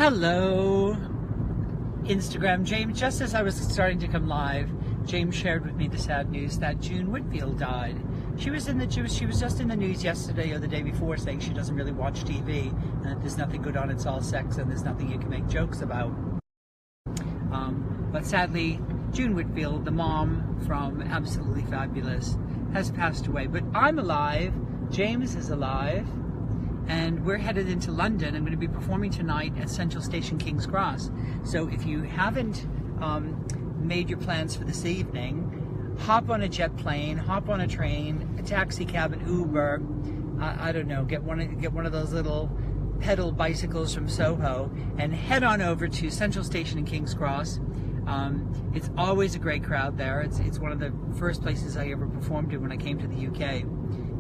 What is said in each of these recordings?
Hello, Instagram. James, just as I was starting to come live, James shared with me the sad news that June Whitfield died. She was just in the news yesterday or the day before saying she doesn't really watch TV and that there's nothing good on, it's all sex and there's nothing you can make jokes about. But sadly, June Whitfield, the mom from Absolutely Fabulous, has passed away. But I'm alive, James is alive, and we're headed into London. I'm going to be performing tonight at Central Station, King's Cross. So if you haven't made your plans for this evening, hop on a jet plane, hop on a train, a taxi cab, an Uber, I don't know, get one of those little pedal bicycles from Soho and head on over to Central Station in King's Cross. It's always a great crowd there. It's one of the first places I ever performed in when I came to the UK,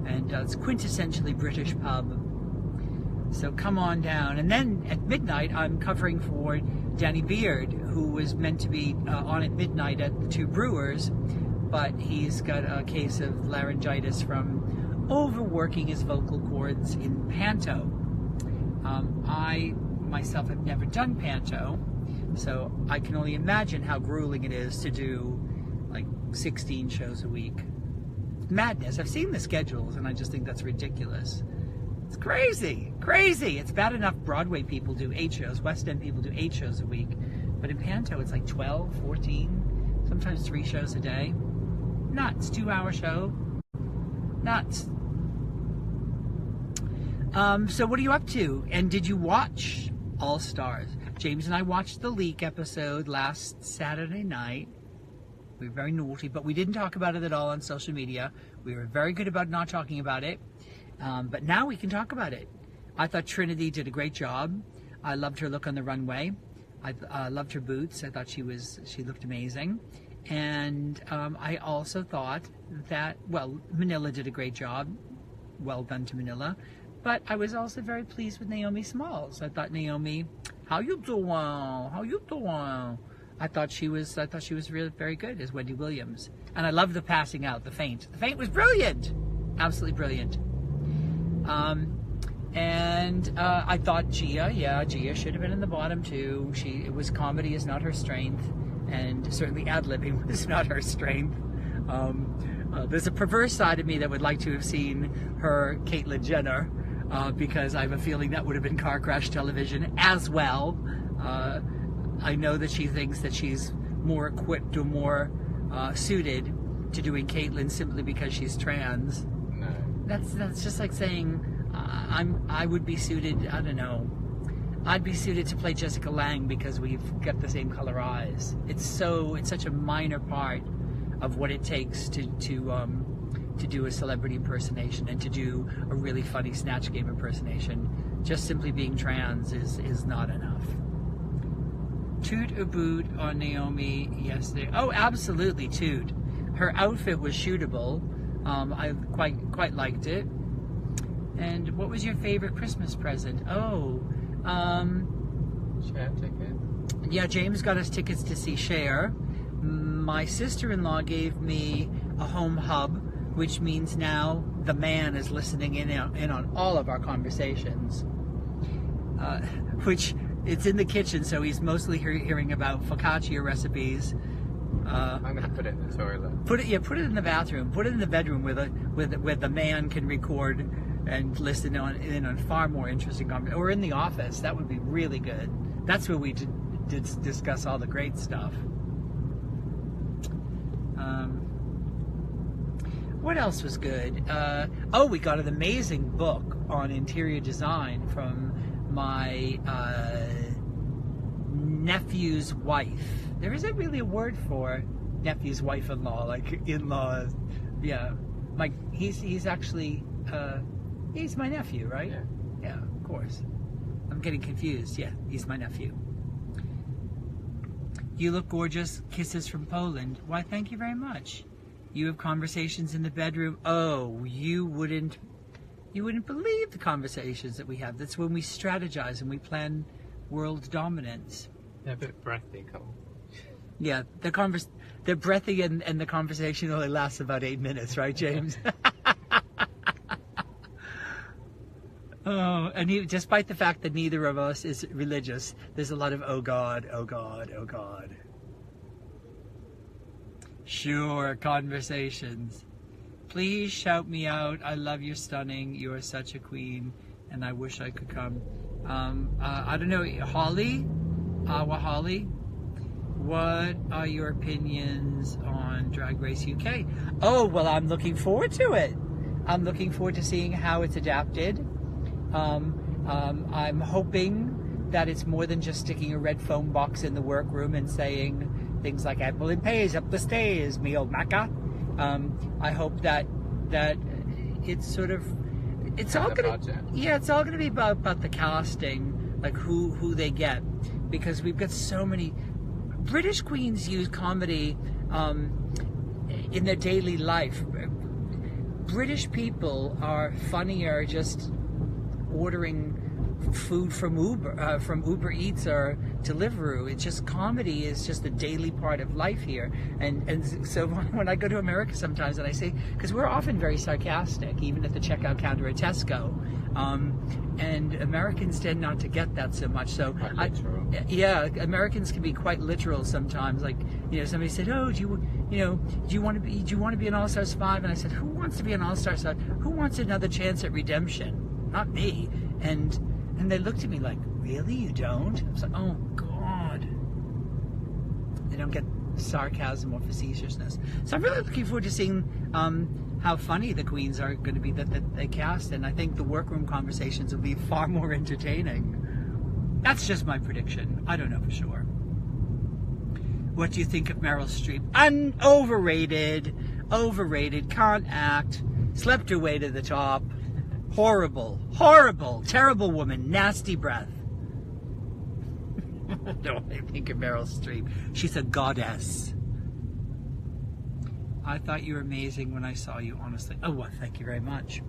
and it's quintessentially British pub. So come on down. And then at midnight, I'm covering for Danny Beard, who was meant to be on at midnight at the Two Brewers, but he's got a case of laryngitis from overworking his vocal cords in panto. I myself have never done panto, so I can only imagine how grueling it is to do like 16 shows a week. It's madness. I've seen the schedules and I just think that's ridiculous. It's crazy, crazy. It's bad enough Broadway people do 8 shows, West End people do 8 shows a week, but in panto it's like 12, 14, sometimes 3 shows a day. Nuts. 2-hour show. Nuts. So what are you up to? And did you watch All Stars? James and I watched the leak episode last Saturday night. We were very naughty, but we didn't talk about it at all on social media. We were very good about not talking about it. But now we can talk about it. I thought Trinity did a great job. I loved her look on the runway. I loved her boots. I thought she looked amazing. And I also thought that, well, Manila did a great job. Well done to Manila. But I was also very pleased with Naomi Smalls. I thought, Naomi, how you doing? How you doing? I thought she was really very good as Wendy Williams. And I loved the passing out, the feint. The feint was brilliant. Absolutely brilliant. I thought Gia should have been in the bottom too. It was comedy is not her strength, and certainly ad-libbing was not her strength. There's a perverse side of me that would like to have seen her Caitlyn Jenner, because I have a feeling that would have been car crash television as well. I know that she thinks that she's more equipped or more suited to doing Caitlyn simply because she's trans. No. That's just like saying I would be suited. I don't know. I'd be suited to play Jessica Lange because we've got the same color eyes. It's such a minor part of what it takes to do a celebrity impersonation and to do a really funny Snatch Game impersonation. Just simply being trans is not enough. Toot or boot on Naomi yesterday? Oh, absolutely toot. Her outfit was shootable. I quite liked it. And what was your favorite Christmas present? Oh, Share ticket? Yeah, James got us tickets to see Cher. My sister-in-law gave me a home hub, which means now the man is listening in on all of our conversations. Which it's in the kitchen, so he's mostly hearing about focaccia recipes. I'm gonna put it in the toilet. Put it in the bathroom. Put it in the bedroom where the man can record and listen in on far more interesting conversations. Or in the office, that would be really good. That's where we did discuss all the great stuff. What else was good? We got an amazing book on interior design from my nephew's wife. There isn't really a word for nephew's wife-in-law, like in-law. Yeah, he's actually he's my nephew, right? Yeah. Yeah, of course. I'm getting confused. Yeah, he's my nephew. You look gorgeous. Kisses from Poland. Why, thank you very much. You have conversations in the bedroom. Oh, you wouldn't believe the conversations that we have. That's when we strategize and we plan world dominance. They're a bit breathy, Cole. Yeah, they're breathy and the conversation only lasts about 8 minutes, right, James? Oh, and despite the fact that neither of us is religious, there's a lot of oh God, oh God, oh God. Sure, conversations. Please shout me out. I love you, stunning. You are such a queen, and I wish I could come. I don't know, Holly? Holly? What are your opinions on Drag Race UK? Oh, well, I'm looking forward to it. I'm looking forward to seeing how it's adapted. I'm hoping that it's more than just sticking a red phone box in the workroom and saying things like "Apple and pays up the stairs, me old Maca." I hope that it's sort of it's all gonna be about the casting, like who they get, because we've got so many British queens use comedy in their daily life. British people are funnier just ordering food from Uber Eats or Deliveroo. It's just comedy is just a daily part of life here, and so when I go to America sometimes and I say, because we're often very sarcastic even at the checkout counter at Tesco, and Americans tend not to get that so much. So yeah, Americans can be quite literal sometimes. Like, you know, somebody said, "Oh, do you want to be an All Stars 5?" And I said, "Who wants to be an All Stars 5? Who wants another chance at redemption? Not me." And they looked at me like, "Really? You don't?" I was like, "Oh God." They don't get sarcasm or facetiousness. So I'm really looking forward to seeing how funny the queens are going to be that they cast, and I think the workroom conversations will be far more entertaining. That's just my prediction. I don't know for sure. What do you think of Meryl Streep? Overrated, can't act, slept her way to the top. Horrible, terrible woman, nasty breath. No, I think of Meryl Streep. She's a goddess. I thought you were amazing when I saw you, honestly. Oh, well, thank you very much.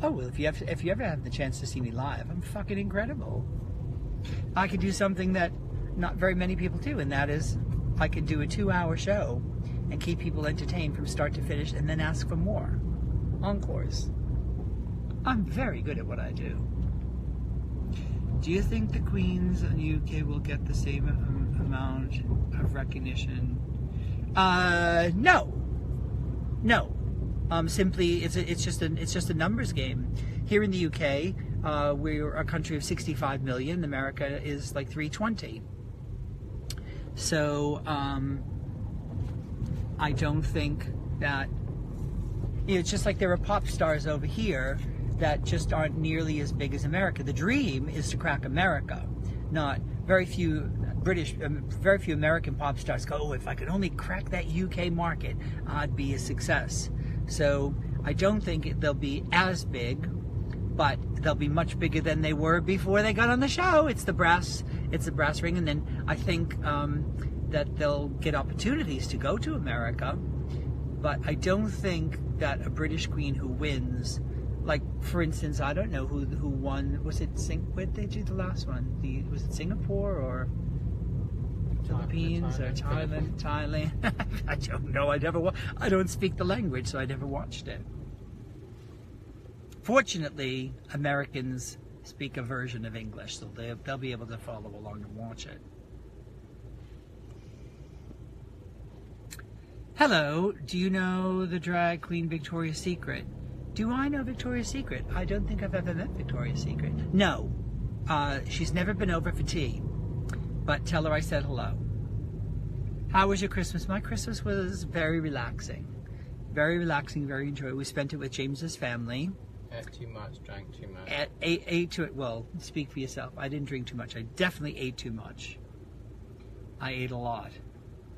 Oh, well, if you ever have the chance to see me live, I'm fucking incredible. I could do something that not very many people do, and that is I could do a 2-hour show and keep people entertained from start to finish and then ask for more. Encores. I'm very good at what I do. Do you think the queens in the UK will get the same amount of recognition? No. Simply, it's just a numbers game. Here in the UK, we're a country of 65 million. America is like 320. So I don't think that. It's just like there are pop stars over here that just aren't nearly as big as America. The dream is to crack America. Not very few American pop stars go, "Oh, if I could only crack that UK market, I'd be a success." So I don't think they'll be as big, but they'll be much bigger than they were before they got on the show. It's the brass ring, and then I think that they'll get opportunities to go to America. But I don't think that a British queen who wins, like, for instance, I don't know who won. Was it where did they do the last one? Was it Singapore or Philippines or Thailand? I don't know. I don't speak the language, so I never watched it. Fortunately, Americans speak a version of English, so they'll be able to follow along and watch it. Hello, do you know the drag queen Victoria's Secret? Do I know Victoria's Secret? I don't think I've ever met Victoria's Secret. No, she's never been over for tea, but tell her I said hello. How was your Christmas? My Christmas was very relaxing, very enjoyable. We spent it with James's family. Ate too much, drank too much. Ate too. Well, speak for yourself. I didn't drink too much. I definitely ate too much. I ate a lot.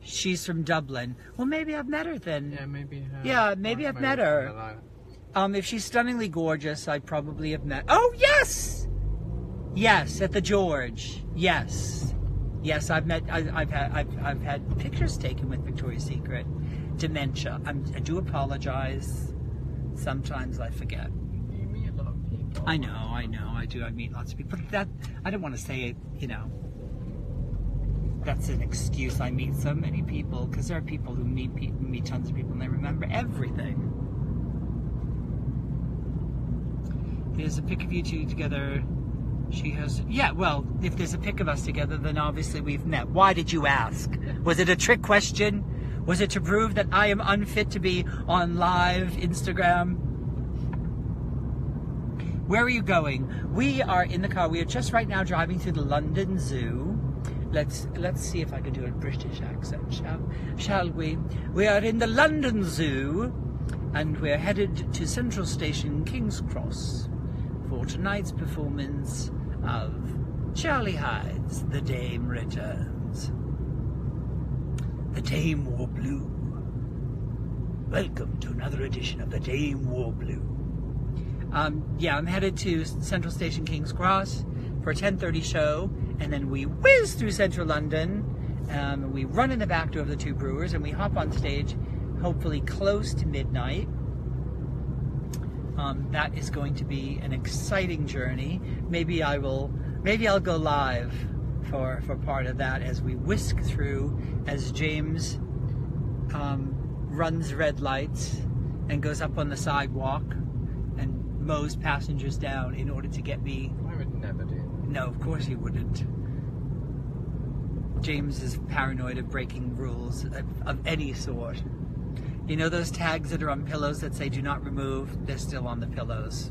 She's from Dublin. Well, maybe I've met her then. Yeah, maybe. Maybe I've met her. If she's stunningly gorgeous, I probably have met. Oh yes, at the George. Yes, I've met. I've had pictures taken with Victoria's Secret. Dementia. I do apologize. Sometimes I forget. You meet a lot of people. I know. I do. I meet lots of people. But that I don't want to say it. You know. That's an excuse. I meet so many people because there are people who meet tons of people and they remember everything. There's a pic of you two together. She has, yeah, well, if there's a pic of us together, then obviously we've met. Why did you ask? Was it a trick question? Was it to prove that I am unfit to be on live Instagram? Where are you going? We are in the car. We are just right now driving through the London Zoo. Let's see if I can do a British accent, shall we? We are in the London Zoo, and we're headed to Central Station, King's Cross, for tonight's performance of Charlie Hyde's The Dame Returns. The Dame wore blue. Welcome to another edition of The Dame wore blue. Yeah, I'm headed to Central Station, King's Cross for a 10:30 show, and then we whiz through central London, we run in the back door of the Two Brewers, and we hop on stage, hopefully close to midnight. That is going to be an exciting journey. Maybe I'll go live for part of that as we whisk through, as James runs red lights and goes up on the sidewalk and mows passengers down in order to get me. I would never do that. No, of course he wouldn't. James is paranoid of breaking rules of any sort. You know those tags that are on pillows that say do not remove? They're still on the pillows.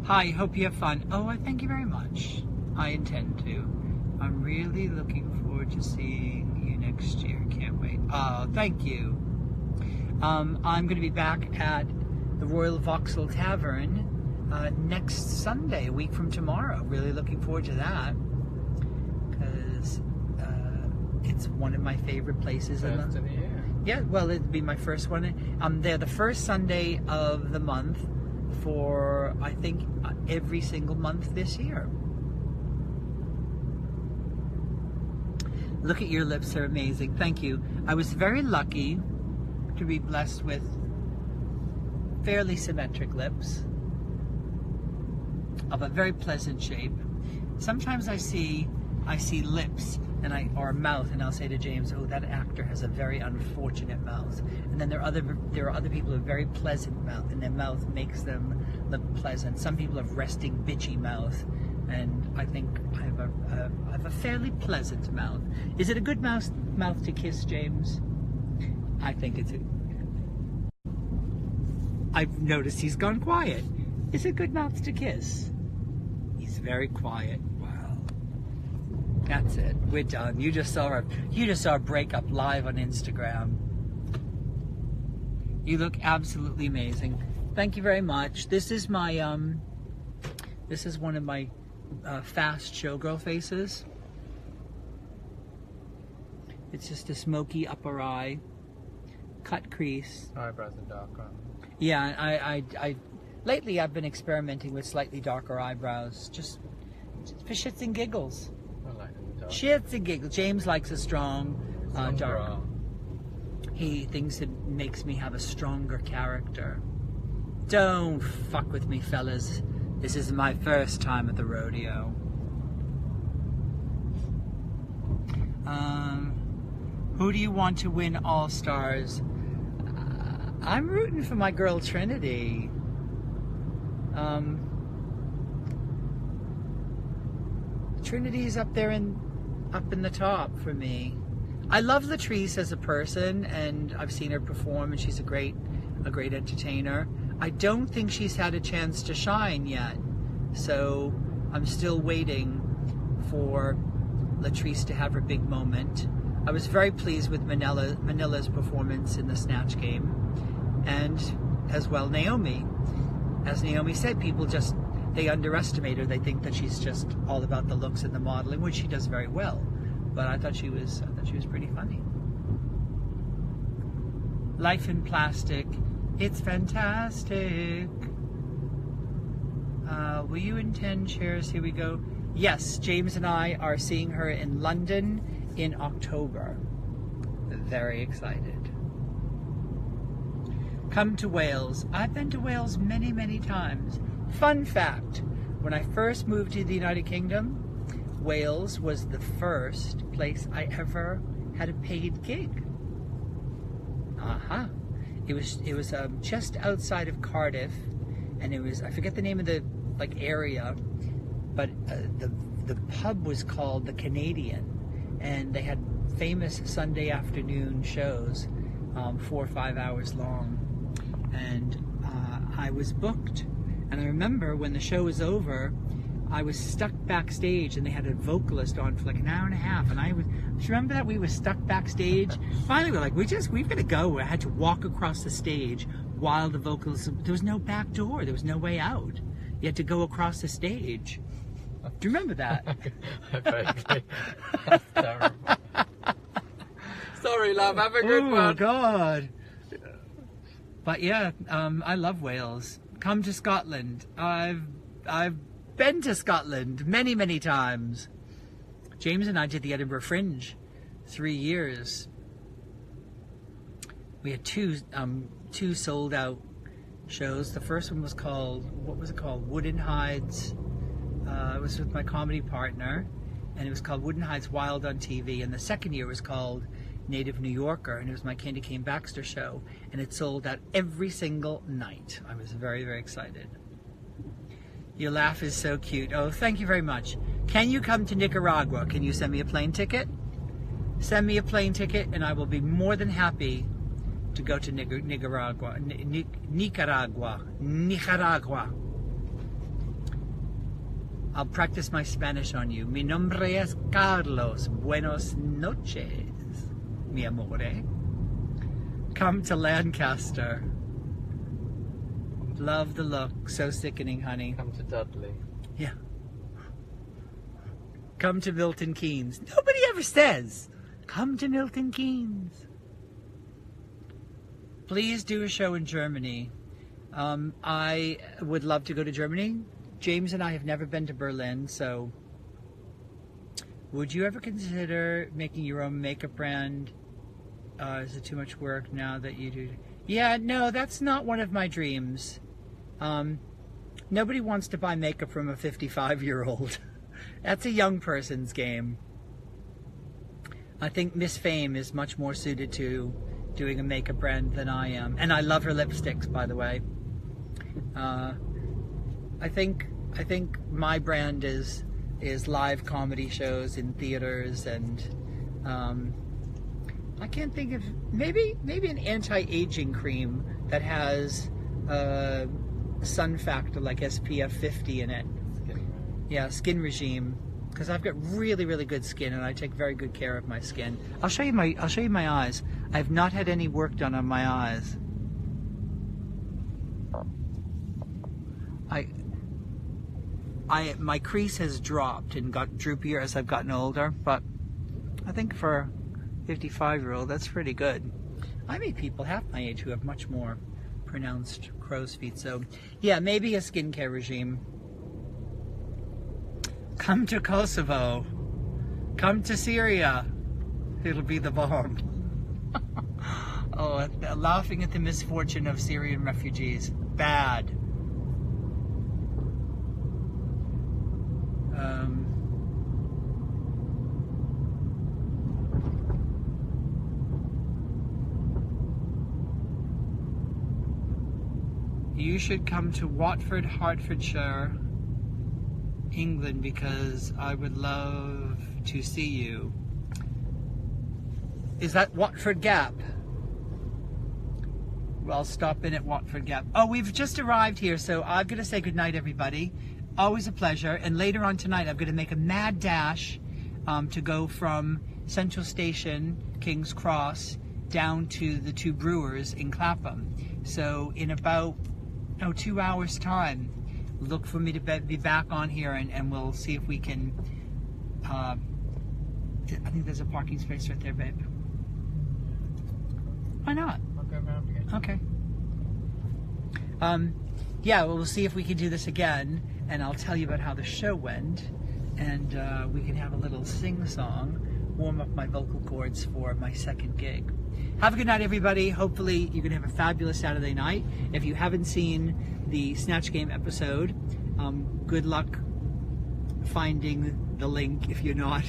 Hi, hope you have fun. Oh, I thank you very much. I intend to. I'm really looking forward to seeing you next year. Can't wait. Oh, thank you. I'm going to be back at the Royal Vauxhall Tavern next Sunday, a week from tomorrow. Really looking forward to that, because it's one of my favorite places. First in the year. Yeah, well, it'll be my first one. I'm there the first Sunday of the month for, I think, every single month this year. Look at your lips, they're amazing. Thank you. I was very lucky to be blessed with fairly symmetric lips of a very pleasant shape. Sometimes I see lips or a mouth, and I'll say to James, "Oh, that actor has a very unfortunate mouth." And then there are other people who have very pleasant mouth, and their mouth makes them look pleasant. Some people have resting bitchy mouth, and I think I have a fairly pleasant mouth. Is it a good mouth to kiss, James? I think it's I've noticed he's gone quiet. Is it good mouth to kiss? He's very quiet. Wow. That's it. We're done. You just saw a breakup live on Instagram. You look absolutely amazing. Thank you very much. This is my this is one of my fast showgirl faces. It's just a smoky upper eye, cut crease. Eyebrows are darker. Yeah, I lately I've been experimenting with slightly darker eyebrows, just for shits and giggles. I like them dark. Shits and giggles. James likes a strong, dark. Brow. He thinks it makes me have a stronger character. Don't fuck with me, fellas. This is my first time at the rodeo. Who do you want to win All Stars? I'm rooting for my girl Trinity. Trinity's up in the top for me. I love Latrice as a person, and I've seen her perform, and she's a great entertainer. I don't think she's had a chance to shine yet, so I'm still waiting for Latrice to have her big moment. I was very pleased with Manila's performance in the Snatch Game, and as well Naomi. As Naomi said, people they underestimate her. They think that she's just all about the looks and the modeling, which she does very well. But I thought she was pretty funny. Life in Plastic. It's fantastic. Will you attend Cheers? Here we go. Yes, James and I are seeing her in London in October. Very excited. Come to Wales. I've been to Wales many, many times. Fun fact, when I first moved to the United Kingdom, Wales was the first place I ever had a paid gig. It was just outside of Cardiff, and it was, I forget the name of the area, but the pub was called the Canadian, and they had famous Sunday afternoon shows, 4 or 5 hours long, and I was booked. And I remember when the show was over, I was stuck backstage, and they had a vocalist on for like an hour and a half, and do you remember that? We were stuck backstage. Finally, we're like, we've got to go. I had to walk across the stage while the vocalist, there was no back door, there was no way out. You had to go across the stage. Do you remember that? Vaguely. That's terrible. Sorry, love, have a good one. Oh, God. But yeah, I love Wales. Come to Scotland. I've been to Scotland many, many times. James and I did the Edinburgh Fringe 3 years. We had two sold out shows. The first one was called, what was it called? Wooden Hides. It was with my comedy partner, and it was called Wooden Hides Wild on TV. And the second year was called Native New Yorker, and it was my Candy Cane Baxter show, and it sold out every single night. I was very, very excited. Your laugh is so cute. Oh, thank you very much. Can you come to Nicaragua? Can you send me a plane ticket? Send me a plane ticket, and I will be more than happy to go to Nicaragua. Nicaragua. I'll practice my Spanish on you. Mi nombre es Carlos. Buenos noches, mi amore. Come to Lancaster. Love the look. So sickening, honey. Come to Dudley. Yeah. Come to Milton Keynes. Nobody ever says, come to Milton Keynes. Please do a show in Germany. I would love to go to Germany. James and I have never been to Berlin, so would you ever consider making your own makeup brand? Is it too much work now that you do? Yeah, no, that's not one of my dreams. Nobody wants to buy makeup from a 55-year-old. That's a young person's game. I think Miss Fame is much more suited to doing a makeup brand than I am. And I love her lipsticks, by the way. I think my brand is live comedy shows in theaters, and I can't think of, maybe an anti-aging cream that has sun factor like SPF 50 in it. Yeah, skin regime, because I've got really, really good skin, and I take very good care of my skin. I'll show you my eyes. I've not had any work done on my eyes. My crease has dropped and got droopier as I've gotten older, but I think for a 55-year-old, that's pretty good. I meet people half my age who have much more pronounced crow's feet, so yeah, maybe a skincare regime. Come to Kosovo. Come to Syria. It'll be the bomb. Oh, laughing at the misfortune of Syrian refugees. Bad. You should come to Watford, Hertfordshire, England, because I would love to see you. Is that Watford Gap? Well, I'll stop in at Watford Gap. Oh, we've just arrived here, so I'm going to say goodnight, everybody. Always a pleasure. And later on tonight, I'm going to make a mad dash to go from Central Station, King's Cross, down to the Two Brewers in Clapham. So in about 2 hours' time, look for me to be back on here, and we'll see if we can, I think there's a parking space right there, babe. Why not? I'll go around again. Okay. Yeah, well, we'll see if we can do this again, and I'll tell you about how the show went, and we can have a little sing-song, warm up my vocal cords for my second gig. Have a good night, everybody. Hopefully you're going to have a fabulous Saturday night. If you haven't seen the Snatch Game episode, good luck finding the link if you're not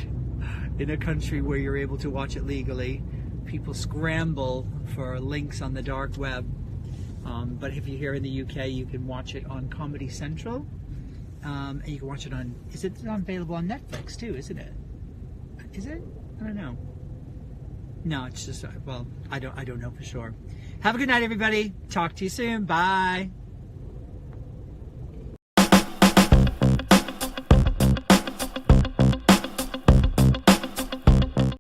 in a country where you're able to watch it legally. people scramble for links on the dark web. But if you're here in the UK, you can watch it on Comedy Central. And you can watch it on, is it available on Netflix too, isn't it? Is it? I don't know. No, it's just, well, I don't know for sure. Have a good night, everybody. Talk to you soon. Bye.